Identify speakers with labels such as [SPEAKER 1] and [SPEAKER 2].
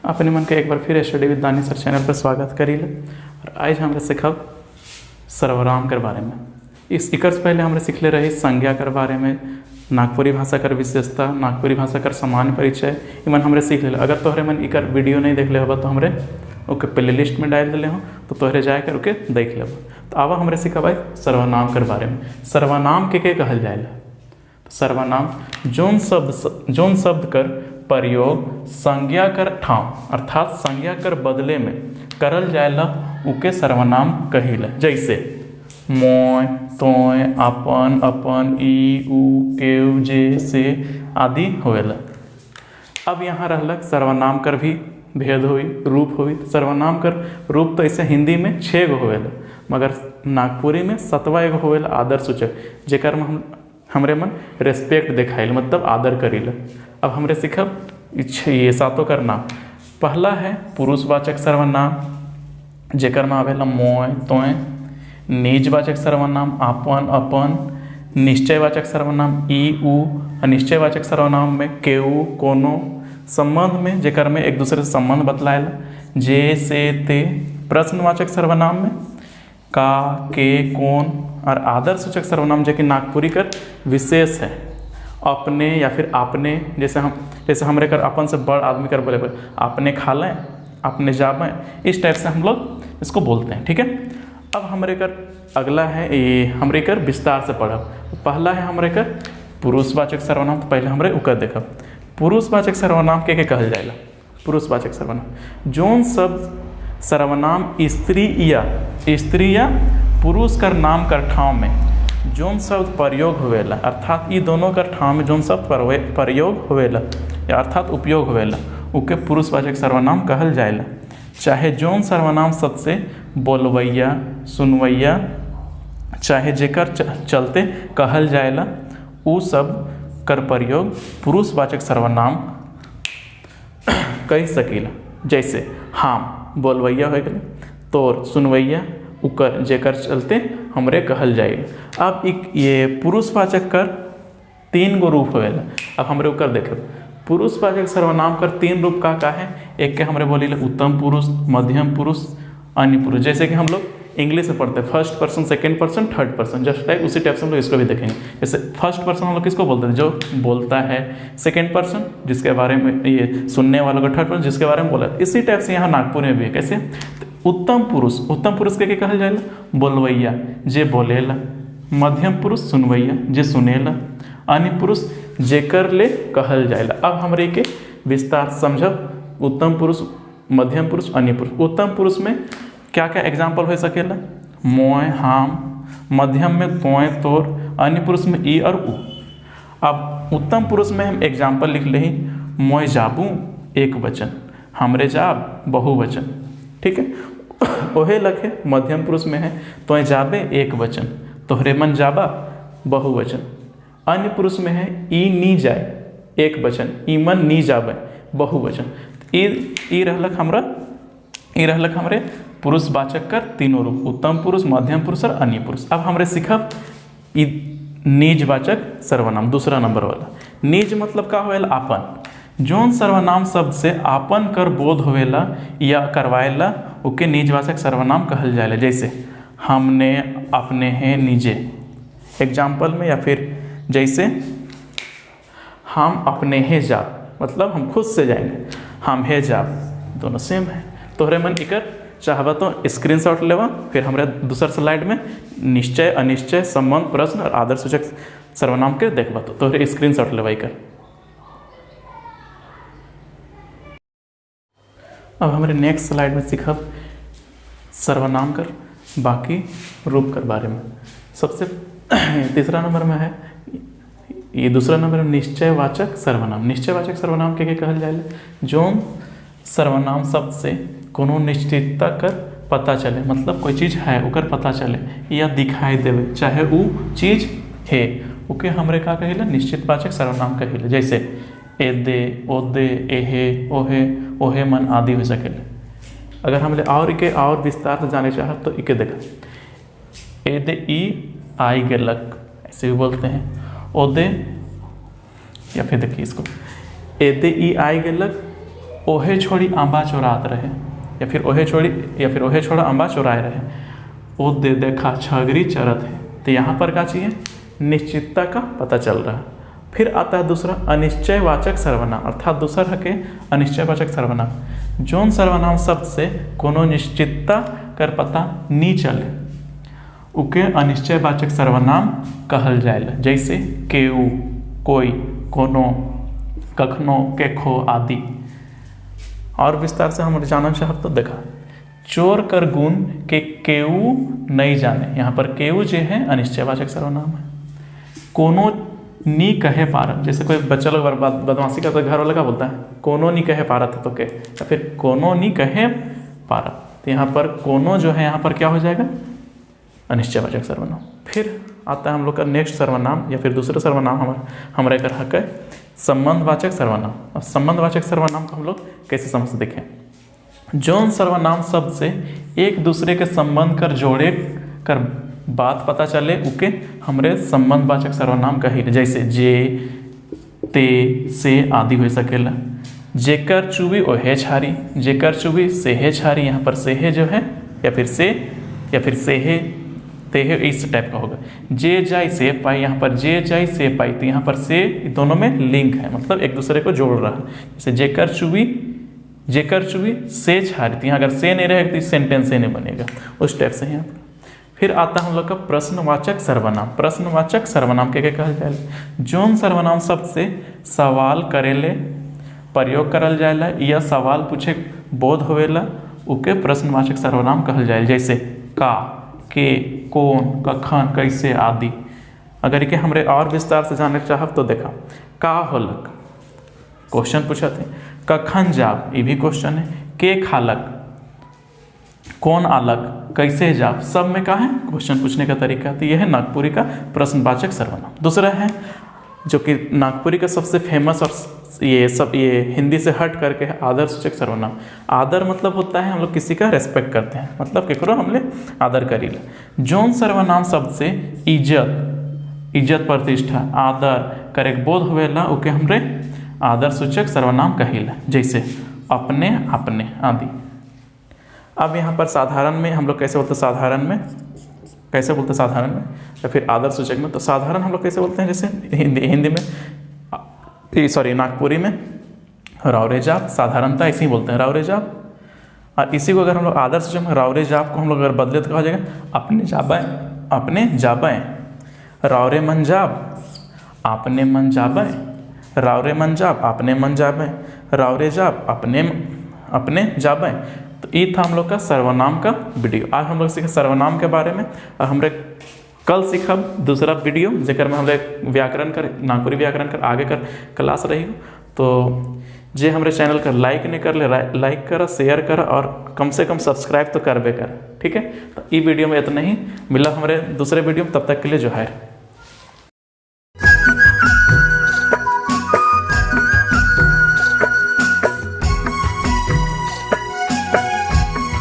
[SPEAKER 1] अपने मन के एक बार फिर स्टडी विद दानी सर चैनल पर स्वागत करीले। और आज हमरे सीखब सर्वनाम के बारे में। इस इकर से पहले हमरे सीखले रही संज्ञा के बारे में, नागपुरी भाषा कर विशेषता, नागपुरी भाषा कर सामान्य परिचय, इमन हमरे सीख ले। अगर तोहरे मन इकर वीडियो नहीं देख ले होगा तो हमरे ओके प्ले लिस्ट में डाल दिले हो, तो तोहरे जाए कर ओके देख लेब। तो आवा हमरे सीखब सर्वनाम के बारे में। सर्वनाम के कहल जाएला? तो सर्वनाम जोन शब्द कर प्रयोग संज्ञा कर ठाव अर्थात संज्ञा कर बदले में करल जाएला उके सर्वनाम कहिला। जैसे मोय, तोय, अपन, अपन, ई, उ, केव, जे, से आदि होवेला। अब यहाँ रहलक सर्वनाम कर भी भेद हुई, रूप हुई। तो सर्वनाम कर रूप तो ऐसे हिंदी में 6 गो होवेला, मगर नागपुरी में 7वां एगो होवेला आदर सूचक, जेकर में हमरे मन रेस्पेक्ट दिखाइल मतलब आदर करीला। अब हमरे सीखब ये 7 कर नाम। पहला है पुरुषवाचक सर्वनाम, जेकर में आवेला मोय, तोय। निजवाचक सर्वनाम आपन, अपन। निश्चयवाचक सर्वनाम ई, उ। अनिश्चयवाचक सर्वनाम में केउ, कोनो। संबंध में जेकर में एक दूसरे से संबंध बतलाएला, जे, से, ते। प्रश्नवाचक सर्वनाम में का, के, कौन। और आदर सूचक सर्वनाम जो कि नागपुरी कर विशेष है, अपने या फिर आपने। जैसे हमरे कर अपन से बड़ आदमी कर बोले आपने खा लें, आपने जाबें, इस टाइप से हम लोग इसको बोलते हैं। ठीक है। अब हमरे कर अगला है ये हमरे कर विस्तार से पढ़ब। पहला है हमरे कर पुरुषवाचक सर्वनाम। तो पहले हमरे उकर देखब पुरुषवाचक सर्वनाम के कहल जाएगा। पुरुषवाचक सर्वनाम जोन शब्द सर्वनाम स्त्री या पुरुष कर नाम कर ठाव में जोन शब्द प्रयोग होवेला, अर्थात ये दोनों कर ठाव में जोन शब्द प्रयोग होवेला या अर्थात उपयोग होवेला उके पुरुषवाचक सर्वनाम कहल जाएला। चाहे जोन सर्वनाम शब्द से बोलवैया, सुनवैया, चाहे जेकर चलते कहल जाएला, उ सब कर प्रयोग पुरुषवाचक सर्वनाम कह सकीला। जैसे हम बोलवैया हो गए, तोर सुनवैया, उकर जेकर चलते हमरे कहल जाए। अब ये पुरुषवाचक कर 3 गो रूप होवेला। अब हमरे उकर देखे पुरुषवाचक सर्वनाम कर 3 रूप का है। एक के हमरे बोली उत्तम पुरुष, मध्यम पुरुष, अन्य पुरुष। जैसे कि हम लोग इंग्लिश में पढ़ते हैं first person, second person, third person, just like उसी टाइप से हम लोग इसको भी देखेंगे। जैसे फर्स्ट पर्सन हम लोग किसको बोलते हैं? जो बोलता है। सेकंड पर्सन जिसके बारे में ये सुनने वालों का, थर्ड पर्सन जिसके बारे में बोला। इसी टाइप से यहाँ नागपुर में भी है। कैसे? उत्तम पुरुष के कहल जाएला? बोलवैया, जे बोलेला। मध्यम पुरुष सुनवैया, जे सुनेला। अन्य पुरुष जेकर ले कहल जाएला। अब हमरे के विस्तार समझब उत्तम पुरुष, मध्यम पुरुष, अन्य पुरुष। उत्तम पुरुष में क्या क्या एग्जाम्पल हो सकेला? मोय, हम। मध्यम में तोय, तोर। अन्य पुरुष में ई और उ। अब उत्तम पुरुष में हम एग्जाम्पल लिख ले, मोय जाबू एक वचन, हमरे जाब बहुवचन। ठीक है। ओहे लखे मध्यम पुरुष में है तोय जाबे एक वचन, तोहरे मन जाबा बहुवचन। अन्य पुरुष में है ई नी जाए एक वचन, ई मन नी जाबे बहुवचन। ई रहलक हमरे पुरुषवाचक कर 3 रूप, उत्तम पुरुष, मध्यम पुरुष और अन्य पुरुष। अब हमरे सीखब निजवाचक सर्वनाम, दूसरा नंबर वाला। निज मतलब का होवेला? आपन। जोन सर्वनाम शब्द से आपन कर बोध होवेला या करवाएला उके निजवाचक सर्वनाम कहल जाएला। जैसे हमने, अपने, हैं, निजे। एग्जाम्पल में या फिर जैसे हम अपने हैं जाब मतलब हम खुद से जाएंगे, हम है जाब, दोनों सेम है। तोहरे मन इकर चाहबा तो स्क्रीनशॉट लेवा, फिर हमारे दूसरा स्लाइड में निश्चय, अनिश्चय, संबंध, प्रश्न और आदर सूचक सर्वनाम के देखबा तो तोहरे स्क्रीनशॉट लेवा इकर। अब हमारे नेक्स्ट स्लाइड में सीखब सर्वनाम कर बाकी रूप कर बारे में। सबसे तीसरा नंबर में है, ये दूसरा नंबर में निश्चयवाचक सर्वनाम। निश्चयवाचक सर्वनाम के कहल जाएला? जोन सर्वनाम शब्द से कोनो निश्चितता कर पता चले, मतलब कोई चीज़ है ओकर पता चले या दिखाई देवे, चाहे वो चीज़ है, ओके हमरे का कहिला? निश्चितवाचक सर्वनाम कहिला। जैसे एदे, ओदे, एहे, ओहे, ओहे मन आदि हो सकेले। अगर हम और विस्तार से जाने चाहब तो इके देखा, एदे ई आई गेलक, ऐसे भी बोलते हैं। ओदे या फिर देखिए इसको, एदे ई आई गेलक, ओहे छोड़ी आंबा चोरात रहे, या फिर ओहे छोड़ा आंबा चोराए रहे। ओ दे देखा छगरी चरत है। तो यहाँ पर क्या चाहिए, निश्चितता का पता चल रहा है। फिर आता है दूसरा अनिश्चयवाचक सर्वनाम, अर्थात दूसरा है अनिश्चयवाचक सर्वनाम। जोन सर्वनाम शब्द से कोनो निश्चितता कर पता नी चले उके अनिश्चयवाचक सर्वनाम कहल जाएला। जैसे केऊ, कोई, कोनो, कखनो, केखो आदि। और विस्तार से हम जानना चाहब तो देखा, चोर कर गुण के केऊ नहीं जाने। यहाँ पर केऊ जो है अनिश्चयवाचक सर्वनाम है। कोनो नी कहे पारत, जैसे कोई बच्चा लोग बदमाशी करता है, घर वाला का बोलता है कोनो नी कहे पारत है तो के, या फिर कोनो नी कहे पारत। तो यहाँ पर कोनो जो है यहाँ पर क्या हो जाएगा, अनिश्चयवाचक सर्वनाम। फिर आता है हम लोग का नेक्स्ट सर्वनाम या फिर दूसरा सर्वनाम हमारे कर हक है संबंधवाचक सर्वनाम। अब संबंधवाचक सर्वनाम को हम लोग कैसे समझ देखें, जौन सर्वनाम शब्द से एक दूसरे के संबंध कर जोड़े कर बात पता चले उके हमरे संबंधवाचक सर्वनाम कही। जैसे जे, ते, से आदि हो सकेला। जेकर चुबी ओहे छारी, जेकर चुबी सेहे छारी, यहाँ पर सेहे जो है या फिर सेहे तेहे इस टाइप का होगा। जे जाई से पाई, यहाँ पर जे जाई से पाई, तो यहाँ पर से दोनों में लिंक है, मतलब एक दूसरे को जोड़ रहा है। जैसे जेकर चुबी से छारी, तो यहाँ अगर से नहीं रहेगा तो सेंटेंस से नहीं बनेगा, उस टाइप से यहाँ पर। फिर आता है हम लोग का प्रश्नवाचक सर्वनाम। प्रश्नवाचक सर्वनाम के कहल जाए, जोन सर्वनाम शब्द से सवाल करेले प्रयोग करल जाएला या सवाल पूछे बोध होवेला उके प्रश्नवाचक सर्वनाम कहल जाए। जैसे का, के, कौन, कखन, कैसे आदि। अगर इके हमरे और विस्तार से जानना चाहब तो देखा, का होलक क्वेश्चन पूछा थे, कखन जाब ये भी क्वेश्चन है, के खालक, कौन आलक, कैसे जाब, सब में का है क्वेश्चन पूछने का तरीका। तो यह है नागपुरी का प्रश्नवाचक सर्वनाम। दूसरा है जो कि नागपुरी का सबसे फेमस और ये हिंदी से हट करके है आदर सूचक सर्वनाम। आदर मतलब होता है हम लोग किसी का रेस्पेक्ट करते हैं, मतलब केकरो हमले आदर करीला। जोन सर्वनाम शब्द से इज्जत प्रतिष्ठा आदर करे बोध होवेला उके हमरे आदर सूचक सर्वनाम कहिला। जैसे अपने, अपने आदि। अब यहाँ पर साधारण में हम लोग कैसे बोलते हैं, साधारण में या फिर आदर सूचक में। तो साधारण हम लोग कैसे बोलते हैं, जैसे हिंदी में नागपुरी में रावरे जाप, साधारणता इसी बोलते हैं रावरे जाप। और इसी को अगर हम लोग आदर सूचक में रावरे जाप को हम लोग अगर बदले तो कहा जाएगा अपने जाबें, रावरे मन जाब, आपने मन जाबें, रावरे मन जाब, आपने मन जाबें, रावरे जाब, अपने जाबें। तो ये था हम लोग का सर्वनाम का वीडियो। आज हम लोग सीखे सर्वनाम के बारे में, और हमरे कल सीखब दूसरा वीडियो जेकर में हमरे व्याकरण कर नागपुरी व्याकरण कर आगे कर क्लास रही हो। तो जे हमरे चैनल का लाइक नहीं कर ले, लाइक कर, शेयर कर और कम से कम सब्सक्राइब तो करबे कर। ठीक है, तो ई वीडियो में इतना ही, मिला हमारे दूसरे वीडियो में, तब तक के लिए जोहार।